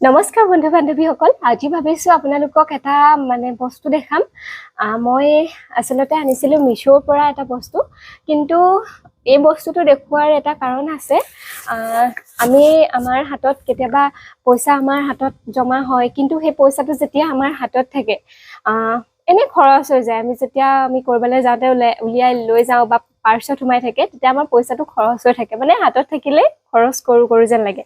নমস্কাৰ বন্ধু বান্ধৱীসকল আজি ভাবিছোঁ আপোনালোকক এটা বস্তু দেখাম মই আসলতে আনিছিলোঁ মিছোৰ পৰা এটা বস্তু কিন্তু এই বস্তুটো দেখুৱাৰ এটা কাৰণ আছে আমি আমাৰ হাতত কেতিয়াবা পইচা আমাৰ হাতত জমা হয় কিন্তু সেই পইচাটো যেতিয়া আমাৰ হাতত থাকে এনে খৰচ হৈ যায় আমি যেতিয়া আমি কৰবালৈ যাওঁতে উলিয়াই লৈ যাওঁ বা পাৰ্চত সোমাই থাকে তেতিয়া আমাৰ পইচাটো খৰচ হৈ থাকে মানে হাতত থাকিলে খৰচ কৰো যেন লাগে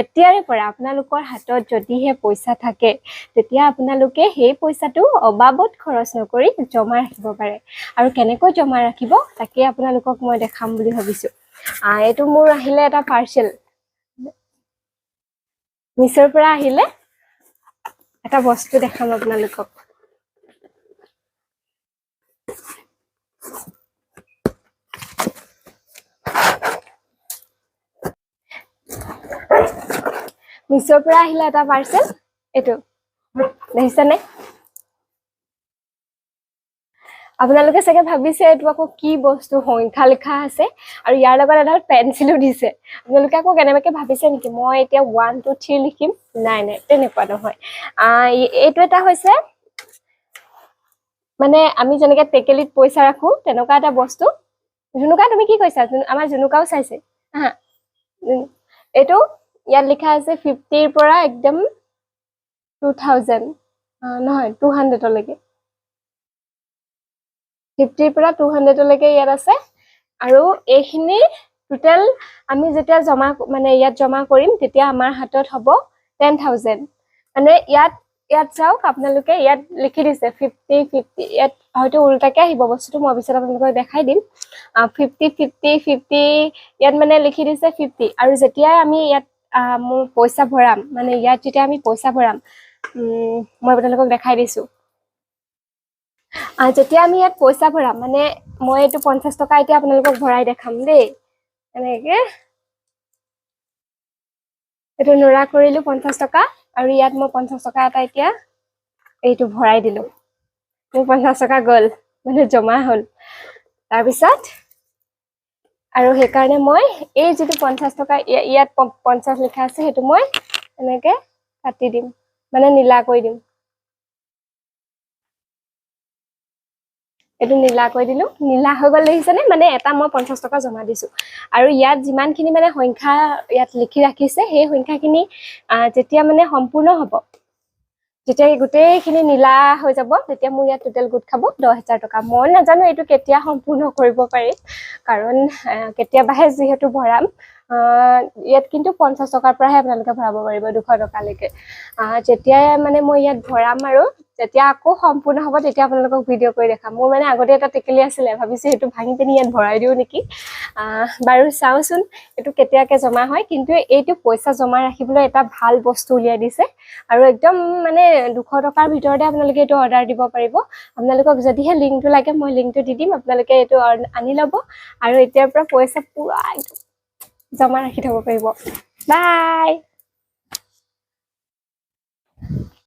এতিয়াৰে পৰা আপোনালোকৰ হাতত যদিহে পইচা থাকে তেতিয়া আপোনালোকে সেই পইচাটো অবাবত খৰচ নকৰি জমা ৰাখিব পাৰে আৰু কেনেকৈ জমা ৰাখিব তাকে আপোনালোকক মই দেখাম বুলি ভাবিছোঁ এইটো মোৰ আহিলে এটা পাৰ্সেল মিছোৰ পৰা আহিলে এটা বস্তু দেখাম আপোনালোকক মিছোৰ পৰা আহিলে এটা পাৰ্সেল এইটো দেখিছেনে আপোনালোকে চাগে ভাবিছে এইটো আকৌ কি বস্তু সংখ্যা লিখা আছে আৰু ইয়াৰ লগত এডাল পেন্সিলো দিছে আপোনালোকে আকৌ কেনেবাকে ভাবিছে নেকি মই এতিয়া 1 2 3 লিখিম নাই নাই তেনেকুৱা নহয় এইটো এটা হৈছে মানে আমি যেনেকে টেকেলিত পইচা ৰাখো তেনেকুৱা এটা বস্তু জুনুকা তুমি কি কৈছা আমাৰ জুনুকাও চাইছে হা এইটো ইয়াত লিখা আছে 50 ৰ পৰা একদম 2000 নহয় 200 লৈকে 50 ৰ পৰা 200 লৈকে ইয়াত আছে আৰু এইখিনি টোটাল আমি যেতিয়া জমা ইয়াত জমা কৰিম তেতিয়া আমাৰ হাতত হ'ব 10000 মানে ইয়াত চাওক আপোনালোকে ইয়াত লিখি দিছে 50 50 ইয়াত হয়তো উল্টাকে আহিব বস্তুটো মই পিছত আপোনালোকক দেখাই দিম 50 50 50 ইয়াত মানে লিখি দিছে 50 আৰু যেতিয়া আমি ইয়াত মোৰ পইচা ভৰাম মানে ইয়াত যেতিয়া আমি পইচা ভৰাম মই আপোনালোকক দেখাই দিছো যেতিয়া আমি ইয়াত পইচা ভৰাম মানে মই এইটো 50 টকা এতিয়া আপোনালোকক ভৰাই দেখাম দেই এনেকে এইটো নৰা কৰিলো 50 টকা আৰু ইয়াত মই 50 টকা এটা এতিয়া এইটো ভৰাই দিলো মোৰ 50 টকা গল মানে জমা হল তাৰ পিছত আৰু সেই কাৰণে মই এই যেটো 50 টকা ইয়াত 50 লিখা আছে হেতু মই এনেকে কাটি দিম মানে নীলা কৰি দিম এটো নীলা কৰি দিলো নীলা হৈ গল দেখিছেনে মানে এটা মই 50 টকা জমা দিছো আৰু ইয়াত যিমানখিনি মানে সংখ্যা ইয়াত লিখি ৰাখিছে সেই সংখ্যাখিনি যেতিয়া মানে সম্পূৰ্ণ হ'ব যেতিয়া গোটেইখিনি নীলা হৈ যাব তেতিয়া মোৰ ইয়াত টোটাল গুট খাব 10000 টকা মই নাজানো এটো কেতিয়া সম্পূৰ্ণ কৰিব পাৰি কাৰণ কেতিয়াবাহে যিহেতু ভৰাম ইয়াত কিন্তু 50 টকাৰ পৰাহে আপোনালোকে ভৰাব পাৰিব 200 টকা লৈকে যেতিয়া মানে মই ইয়াত ভৰাম আৰু যেতিয়া আকৌ সম্পূৰ্ণ হ'ব তেতিয়া আপোনালোকক ভিডিও কৰি দেখাম মোৰ মানে আগতে এটা টেকেলি আছিল ভাবিছো এটো ভাঙি পিনি ইয়াত ভৰাই দিও নেকি বাৰু চাওচোন এটো কেতিয়াকে জমা হয় কিন্তু এইটো পইচা জমা ৰাখিবলৈ এটা ভাল বস্তু উলিয়াই দিছে আৰু একদম মানে 200 টকাৰ ভিতৰতে আপোনালোকে এটো অৰ্ডাৰ দিব পাৰিব আপোনালোকক যদিহে লিংকটো লাগে মই লিংকটো দি দিম আপোনালোকে এটো আনি লব আৰু এতিয়াৰ পৰা পইচা পুৰা জমা ৰাখি থব পাৰিব বাই